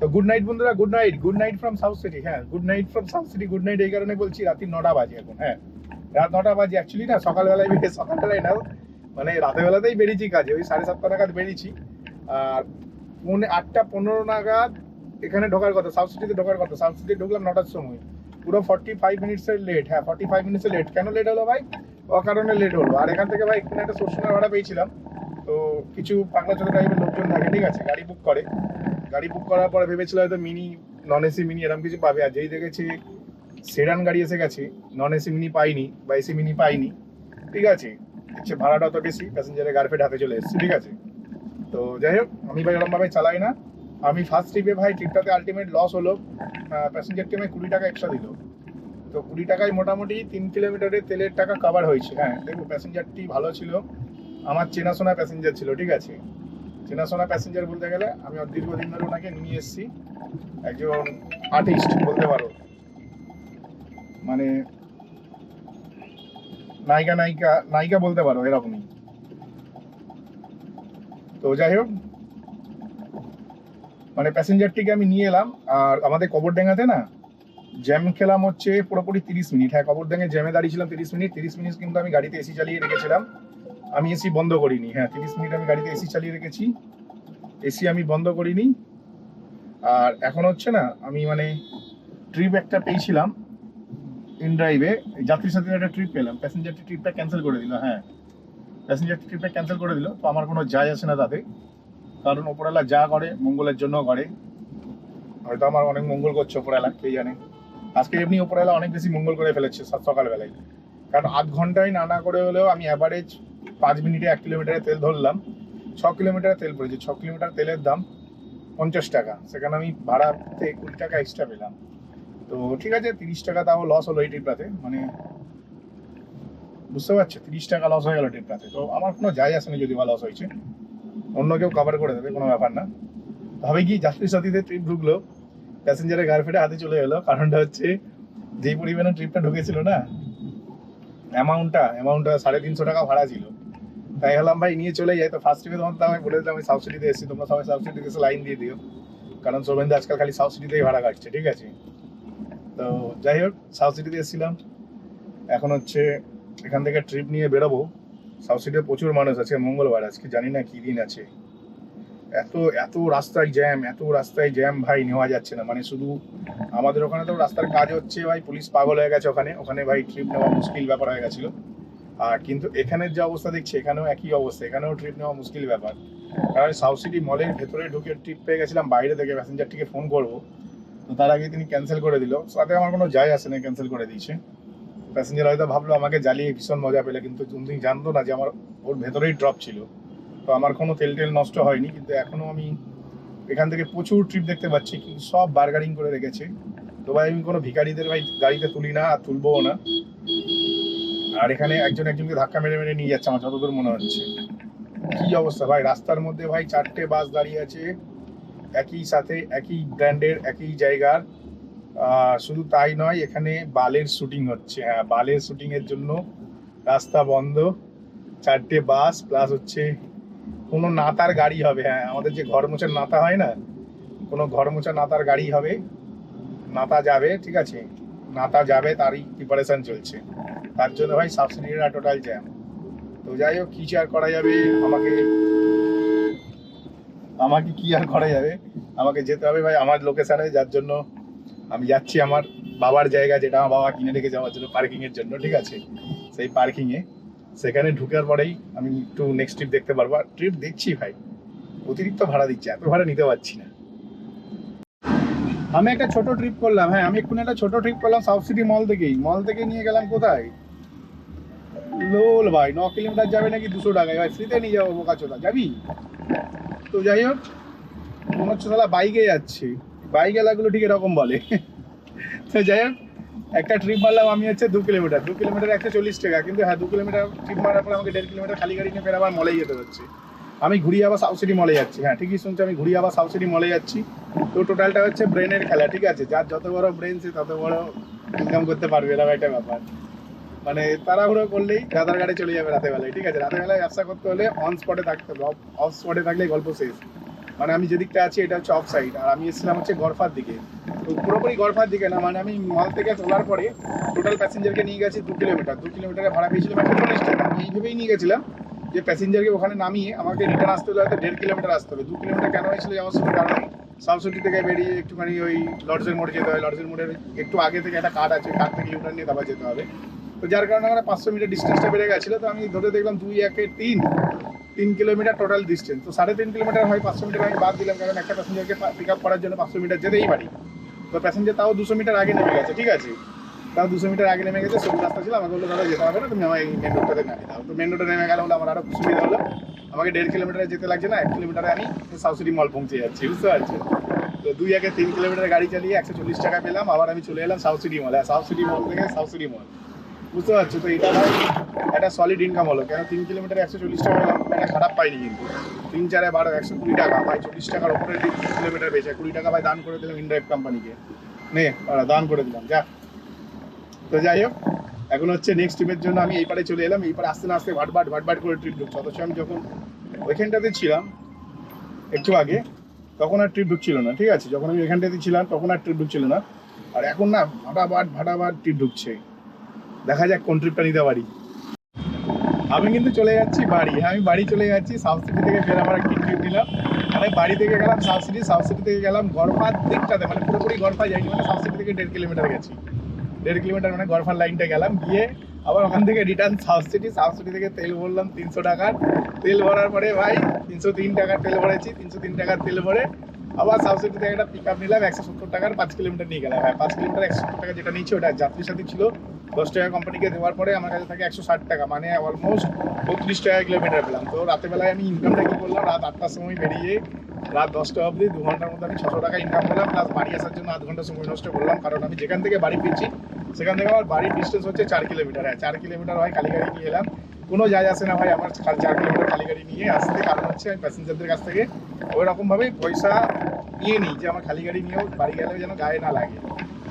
তো good night বন্ধুরা, good night from South City. হ্যাঁ, good night from South City. Good night এই কারণে বলছি, রাত্রি 9টা বাজে এখন। হ্যাঁ, রাত 9টা বাজে। অ্যাকচুয়ালি না, সকালবেলায় না, মানে রাতের বেলাতেই বেরিয়েছি কাজে, ওই 7:30 নাগাদ বেরিয়েছি। আর 8টা 15 নাগাদ এখানে ঢোকার কথা, সাউথ সিটিতে ঢোকার কথা। সাউথ সিটি ঢুকলাম 9টার সময়, পুরো 45 মিনিটসের লেট। হ্যাঁ, 45 মিনিটসের লেট। কেন লেট হলো ভাই? অকারণে লেট হলো। আর এখান থেকে ভাই এখানে একটা স্টেশনের ভাড়া পেয়েছিলাম। তো কিছু পাগলা চোদ্দ টাইপের লোকজন থাকে, ঠিক আছে, গাড়ি বুক করে। গাড়ি বুক করার পরে ভেবেছিল হয়তো মিনি, নন এসি মিনি এরকম কিছু পাবে। আর যেই দেখেছি সেডান গাড়ি এসে গেছে, নন এসি মিনি পাইনি বা এসি মিনি পাইনি, ঠিক আছে। দেখছে ভাড়াটা অত বেশি, প্যাসেঞ্জারের গার্লফ্রেন্ড হাতে চলে এসেছে, ঠিক আছে। তো যাই হোক, আমি ভাই ওরকমভাবে চালাই না। আমি ফার্স্ট ট্রিপে ভাই, ট্রিপটাতে আলটিমেট লস হলো। প্যাসেঞ্জার টিমে 20 টাকা এক্সট্রা দিল। তো 20 টাকায় মোটামুটি 3 কিলোমিটারের তেলের টাকা কভার হয়েছে। হ্যাঁ, দেখো প্যাসেঞ্জারটি ভালো ছিল, আমার চেনাশোনা প্যাসেঞ্জার ছিল, ঠিক আছে। চেনাশোনা প্যাসেঞ্জার বলতে গেলে আমি দীর্ঘদিন ধরে ওনাকে নিয়ে এসেছি। একজন আর্টিস্ট বলতে পারো, মানে নায়িকা বলতে পারো, এরকমই। তো যাই হোক, মানে প্যাসেঞ্জারটিকে আমি নিয়ে এলাম। আর আমাদের কবরডাঙ্গাতে না জ্যাম খেলাম হচ্ছে পুরোপুরি 30 মিনিট। হ্যাঁ, কবরডাঙ্গায় জ্যামে দাঁড়িয়েছিলাম 30 মিনিট কিন্তু আমি গাড়িতে এসি চালিয়ে রেখেছিলাম। আমি এসি বন্ধ করিনি। হ্যাঁ, 30 মিনিট আমি গাড়িতে এসি চালিয়ে রেখেছি, এসি আমি বন্ধ করিনি। আর এখন হচ্ছে না, আমি মানে ট্রিপ একটা পেয়েছিলাম ইন ড্রাইভে, যাত্রীর সাথে একটা ট্রিপ পেলাম। প্যাসেঞ্জারটি ট্রিপটা ক্যান্সেল করে দিল। হ্যাঁ, প্যাসেঞ্জার ট্রিপটা ক্যান্সেল করে দিল। তো আমার কোনো যায় আসে না তাতে, কারণ ওপরওয়ালা যা করে মঙ্গলের জন্য করে। হয়তো আমার অনেক মঙ্গল করছে ওপরওয়ালা, কে জানে। আজকে এমনি ওপরওয়ালা অনেক বেশি মঙ্গল করে ফেলেছে সকালবেলায়। কারণ আধ ঘন্টায় না করে হলেও আমি অ্যাভারেজ 5 মিনিটে 1 কিলোমিটারে তেল ধরলাম। 6 কিলোমিটার তেল পড়েছে। 6 কিলোমিটার তেলের দাম 50 টাকা। সেখানে আমি ভাড়াতে 20 টাকা এক্সট্রা পেলাম। তো ঠিক আছে, 30 টাকা তাও লস হলো এই ট্রিপটাতে। মানে বুঝতে পারছো, 30 টাকা লস হয়ে গেল ট্রিপটাতে। তো আমার কোনো যায় আসে না যদি বা লস হয়েছে, অন্য কেউ কভার করে দেবে, কোনো ব্যাপার না। তবে কি, যাত্রীর সাথীতে ট্রিপ ঢুকলো, প্যাসেঞ্জারের গার্লফ্রেন্ডে হাতে চলে এলো। কারণটা হচ্ছে, যেই পরিমাণে ট্রিপটা ঢুকেছিল না, অ্যামাউন্টটা 350 টাকা ভাড়া ছিল। তাই হলাম ভাই নিয়ে চলে যাই। তো ফার্স্ট ট্রিপে তোমার আমি বলে দিলাম আমি সাউথ সিটিতে এসেছি, তোমরা সবাই সাউথ সিটিতে এসে লাইন দিয়ে দিও, কারণ শোভেন্দু আজকাল খালি সাউথ সিটিতেই ভাড়া কাটছে, ঠিক আছে। তো যাই হোক, সাউথ সিটিতে এসেছিলাম। এখন হচ্ছে এখান থেকে ট্রিপ নিয়ে বেরোবো। সাউথ সিটিতে প্রচুর মানুষ আছে, মঙ্গলবার আজকে, জানি না কি দিন আছে। এত এত রাস্তায় জ্যাম ভাই, নেওয়া যাচ্ছে না। মানে শুধু আমাদের ওখানে তো রাস্তার কাজ হচ্ছে ভাই, পুলিশ পাগল হয়ে গেছে ওখানে ভাই, ট্রিপ নেওয়া মুশকিল ব্যাপার হয়ে গেছিল। আর কিন্তু এখানের যে অবস্থা দেখছি, এখানেও একই অবস্থা, এখানেও ট্রিপ নেওয়া মুশকিল ব্যাপার। কারণ সাউথ সিটি মলের ভেতরে ঢুকে ট্রিপ পেয়ে গেছিলাম, বাইরে থেকে প্যাসেঞ্জারটিকে ফোন করবো, তো তার আগে তিনি ক্যান্সেল করে দিল। সাথে আমার কোনো যায় আসে না, ক্যান্সেল করে দিয়েছে। প্যাসেঞ্জার হয়তো ভাবলো আমাকে জ্বালিয়ে ভীষণ মজা পেলে, কিন্তু তুমি জানতো না যে আমার ওর ভেতরেই ড্রপ ছিল। তো আমার কোনো তেল নষ্ট হয়নি, কিন্তু এখনো আমি এখান থেকে প্রচুর ট্রিপ দেখতে পাচ্ছি, কিন্তু সব বার্গারিং করে রেখেছে। তো ভাই আমি কোনো ভিখারিদের ভাই গাড়িতে তুলি না, আর তুলবও না। আর এখানে একজনকে ধাক্কা মেরে নিয়ে যাচ্ছে আমার যতদূর মনে হচ্ছে। কি অবস্থা ভাই, রাস্তার মধ্যে ভাই 4টে বাস দাঁড়িয়ে আছে, একই সাথে একই ব্র্যান্ডের, একই জায়গার। শুধু তাই নয়, এখানে বালের শুটিং হচ্ছে। হ্যাঁ, বালের শুটিং এর জন্য রাস্তা বন্ধ। 4টে বাস প্লাস হচ্ছে কোনো নাতার গাড়ি হবে। হ্যাঁ, আমাদের যে ঘর মোছার নাতা হয় না, কোনো ঘর মোছা নাতার গাড়ি হবে, নাতা যাবে, ঠিক আছে, নাতা যাবে, তারই প্রিপারেশন চলছে। তার জন্য ভাই সাবসিডিরা টোটাল জ্যাম। তো যাই হোক, কি আর করা যাবে, আমাকে কি আর করা যাবে, আমাকে যেতে হবে ভাই আমার লোকেশনে, যার জন্য আমি যাচ্ছি আমার বাবার জায়গা, যেটা আমার বাবা কিনে রেখে যাওয়ার জন্য পার্কিংয়ের জন্য, ঠিক আছে। সেই পার্কিংয়ে, সেখানে ঢুকার পরেই আমি একটু নেক্সট ট্রিপ দেখতে পারবো। আর ট্রিপ দেখছি ভাই, অতিরিক্ত ভাড়া দিচ্ছে, এত ভাড়া নিতে পারছি না। আমি একটা ছোট ট্রিপ করলাম। হ্যাঁ, আমি এক্ষুনি একটা ছোট ট্রিপ করলাম সাউথ সিটি মল থেকে নিয়ে গেলাম কোথায়, লোল ভাই। 9 কিলোমিটার যাবে নাকি 200 টাকায় ভাই, ফ্রিতে নিয়ে যাবো, বোকাচোদা যাবি। তো যাই হোক, মনে হচ্ছে তাহলে বাইকে যাচ্ছি, বাইক এলাকাগুলো ঠিক এরকম বলে। তো যাই হোক, একটা ট্রিপ মারলাম আমি হচ্ছে 2 কিলোমিটার 140 টাকা। কিন্তু হ্যাঁ, 2 কিলোমিটার ট্রিপ মারার পরে আমাকে 1.5 কিলোমিটার খালি গাড়ি নিয়ে ফের আবার মলেই যেতে হচ্ছে। আমি ঘুরিয়ে আবার সাউথ সিটি মলে যাচ্ছি। হ্যাঁ, ঠিকই শুনছি, আমি ঘুরিয়ে আবার সাউথ সিটি মলে যাচ্ছি। তো টোটালটা হচ্ছে ব্রেনের খেলা, ঠিক আছে। যার যত বড় ব্রেন সে তত বড় ইনকাম করতে পারবে, এরকম একটা ব্যাপার। মানে তাড়াহুড়ো করলেই গাদার গাড়ি চলে যাবে রাতের বেলায়, ঠিক আছে। রাতের বেলায় ব্যবসা করতে হলে অন স্পটে থাকতে হবে, অফ স্পটে থাকলে গল্প শেষ। মানে আমি যেদিকটা আছি এটা হচ্ছে অফ সাইড, আর আমি এসেছিলাম হচ্ছে গড়ফার দিকে। তো পুরোপুরি গড়ফার দিকে না, মানে আমি মল থেকে তোলার পরে টোটাল প্যাসেঞ্জারকে নিয়ে গেছি 2 কিলোমিটার। 2 কিলোমিটারে ভাড়া পেয়েছিলাম 140 টাকা। আমি এইভাবেই নিয়ে গেছিলাম যে প্যাসেঞ্জারকে ওখানে নামিয়ে আমাকে রিটার্ন আসতে হলে হয়তো 1.5 কিলোমিটার আসতে হবে। 2 কিলোমিটার কেন হয়েছিল যাওয়ার সময়, কারণ সাউথসিটি থেকে বেরিয়ে একটুখানি ওই লর্ডসের মোড়ে যেতে হয়। লর্ডসের মোড়ের একটু আগে থেকে একটা কার্ড আছে, কার্ড থেকে ইউটার্ন নিয়ে তারপর যেতে হবে। তো যার কারণে আমার 500 মিটার ডিস্টেন্সটা বেড়ে গেছিলো। তো আমি ধরে দেখলাম 2 1 3 কিলোমিটার টোটাল ডিস্টেন্স। তো 3.5 কিলোমিটার হয়, 500 মিটার আমি বাদ দিলাম, কারণ একটা প্যাসেঞ্জারকে পিক আপ করার জন্য 500 মিটার যেতেই পারি। তো প্যাসেঞ্জার তাও 200 মিটার আগে নেমে গেছে, ঠিক আছে, তাও 200 মিটার আগে নেমে গেছে। সবুজ রাস্তা ছিল, আমাকে বললো দাদা যেতে হবে না, তুমি আমার এই মেন রোডটাতে নামিয়ে দাও। তো মেন রোডে নেমে গেলে আমার আরও সুবিধা হলো, আমাকে 1.5 কিলোমিটারে যেতে লাগছে না, 1 কিলোমিটারে আমি সাউথসিটি মল পৌঁছে যাচ্ছি, বুঝতে পারছি। তো 2 1 3 কিলোমিটার গাড়ি চালিয়ে 140 টাকা পেলাম, আবার আমি চলে এলাম সাউথসিটি মলে। সাউথসিটি মল থেকে সাউথসিটি মল, বুঝতে পারছো। তো এটা ভাই একটা সলিড ইনকাম হলো, কেন 3 কিলোমিটারে 140 টাকা পেলাম, এটা খারাপ পাইনি কিন্তু। 3 4 12 120 টাকা ভাই, 40 টাকার উপরে 3 কিলোমিটার বেশি। 20 টাকা ভাই দান করে দিলাম ইনডাইরেক্ট কোম্পানিকে, নে দান করে দিলাম যা। তো যাই হোক, এখন হচ্ছে নেক্সট ট্রিপের জন্য আমি এই পারে চলে এলাম। এই পারে আসতে না আসতে ভাটভাট করে ট্রিপ ঢুকছে। অথচ আমি যখন ওইখানটাতে ছিলাম একটু আগে, তখন আর ট্রিপ ঢুকছিল না, ঠিক আছে। যখন আমি এখানটাতে ছিলাম তখন আর ট্রিপ ঢুকছিল না, আর এখন না ভাটাভাট ট্রিপ ঢুকছে। দেখা যাক কোন ট্রিপটা নিতে পারি। আমি কিন্তু চলে যাচ্ছি বাড়ি, আমি বাড়ি চলে যাচ্ছি। সাউথসিটি থেকে ফের আমার একটি ট্রিপ নিলাম। আমি বাড়ি থেকে গেলাম সাউথসিটি থেকে গেলাম গড়ফার দিকটাতে, মানে পুরোপুরি গড়ফার যাইনি, মানে সাউথসিটি থেকে 1.5 কিলোমিটার গেছি। 1.5 কিলোমিটার মানে গড়ফার লাইনটা গেলাম, গিয়ে আবার ওখান থেকে রিটার্ন সাউথসিটি থেকে তেল ভরলাম 300 টাকার। তেল ভরার পরে ভাই 303 টাকার তেল ভরেছি। 303 টাকার তেল ভরে আবার সাউথসিটি থেকে একটা পিক আপ নিলাম 170 টাকার, 5 কিলোমিটার নিয়ে গেলাম। হ্যাঁ, 5 কিলোমিটার 170 টাকা যেটা নিচ্ছে ওটা যাত্রীর সাথে ছিল। 10 টাকা কোম্পানিকে দেওয়ার পরে আমার কাছে থাকে 160 টাকা, মানে অলমোস্ট 32 টাকা কিলোমিটার পেলাম। তো রাতেরবেলায় আমি ইনকামটা কী করলাম, রাত 8টার সময় বেরিয়ে রাত 10টা অবধি 2 ঘন্টার মধ্যে আমি 600 টাকা ইনকাম করলাম, প্লাস বাড়ি আসার জন্য 8 ঘন্টা সময় নষ্ট করলাম। কারণ আমি যেখান থেকে বাড়ি ফিরছি সেখান থেকে আমার বাড়ির ডিস্টেন্স হচ্ছে 4 কিলোমিটার। হ্যাঁ, 4 কিলোমিটার হয়, খালি গাড়ি নিয়ে এলাম। কোনো যায় আসে না ভাই আমার 4 কিলোমিটার খালি গাড়ি নিয়ে আসতে, কারণ হচ্ছে আমি প্যাসেঞ্জারদের কাছ থেকে ওই রকমভাবেই পয়সা নিয়ে নিই যে আমার খালি গাড়ি নিয়েও বাড়ি গেলেও যেন গায়ে না লাগে।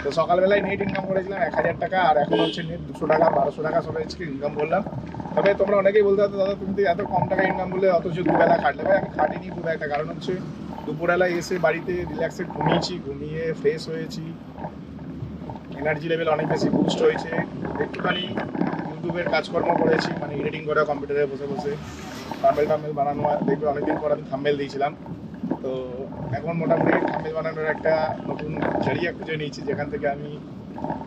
তো সকালবেলায় নেট ইনকাম করেছিলাম 1000 টাকা, আর এখন হচ্ছে নেট 200 টাকা 1200 টাকা সব ইনকাম করলাম। তবে তোমরা অনেকেই বলতে পারতো দাদা তুমি তো এত কম টাকা ইনকাম করলে, অথচ দুবেলা খাটলে। ভাই আমি খাটিনি খুব একটা, কারণ হচ্ছে দুপুরবেলায় এসে বাড়িতে রিল্যাক্সে ঘুমিয়েছি, ঘুমিয়ে ফ্রেশ হয়েছি, এনার্জি লেভেল অনেক বেশি বুস্ট হয়েছে। একটুখানি ইউটিউবের কাজকর্ম করেছি, মানে এডিটিং করা কম্পিউটারে বসে বসে, থাম্বনেল বানানো। দেখবে অনেকদিন পর আমি থাম্বনেল দিয়েছিলাম, তো এখন মোটামুটি থাম্বনেল বানানোর একটা নতুন জারিয়া খুঁজে নিয়েছি, যেখান থেকে আমি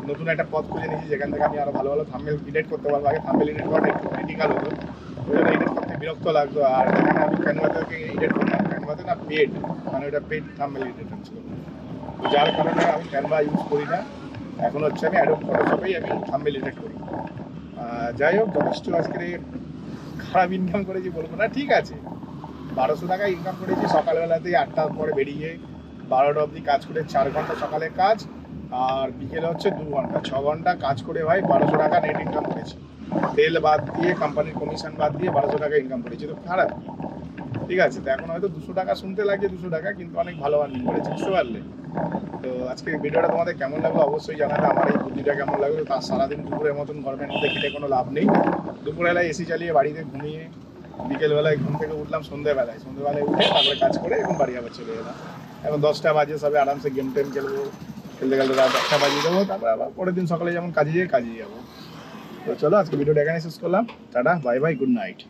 নতুন একটা পথ খুঁজে নিয়েছি, যেখান থেকে আমি আরও ভালো ভালো থাম্বনেল এডিট করতে পারবো। আগে থাম্বনেল এডিট করাটা একটু ক্রিটিক্যাল হতো, ওই জন্য এডিট করতে বিরক্ত লাগতো। আর এখানে আমি ক্যানভাতে এডিট করতাম, ক্যানভাতে না পেড, মানে ওটা পেড থাম্বনেল এডিটর ছিল। তো যার কারণে আমি ক্যানভা ইউজ করি না, এখন হচ্ছে আমি অ্যাডোব ফটোশপেই আমি থাম্বনেল এডিট করি। যাই হোক, যথেষ্ট আজকে খারাপ ইনকাম করেছি বলবো না, ঠিক আছে। 1200 টাকা ইনকাম করেছি সকালবেলাতেই, 8টার পরে বেরিয়ে 12টা অবধি কাজ করে, 4 ঘন্টা সকালে কাজ, আর বিকেলে হচ্ছে 2 ঘন্টা, 6 ঘন্টা কাজ করে ভাই 1200 টাকা নেট ইনকাম করেছি। তেল বাদ দিয়ে, কোম্পানির কমিশন বাদ দিয়ে 1200 টাকা ইনকাম করেছি। তো খারাপ, ঠিক আছে। তো এখন হয়তো 200 টাকা শুনতে লাগে, 200 টাকা কিন্তু অনেক ভালো আর্নিং করেছি, বুঝতে পারলে। তো আজকে ভিডিওটা তোমাদের কেমন লাগলো অবশ্যই জানাবে, আমার এই বুদ্ধিটা কেমন লাগলো। তার সারাদিন দুপুরের মতন গরমের মধ্যে খেটে কোনো লাভ নেই। দুপুরবেলায় এসি চালিয়ে বাড়িতে ঘুমিয়ে, বিকেলবেলায় ঘুম থেকে উঠলাম সন্ধ্যেবেলায় উঠে তারপরে কাজ করে এখন বাড়ি আবার চলে এলাম। এখন 10টা বাজে, সবে আরামসে গেম টেম খেলবো, খেলতে খেলতে রাত 1টা বাজিয়ে দেবো, তারপরে আবার পরের দিন সকালে যেমন কাজে যাবো। তো চলো আজকে ভিডিওটা এখানে শেষ করলাম, tata bye bye, good night.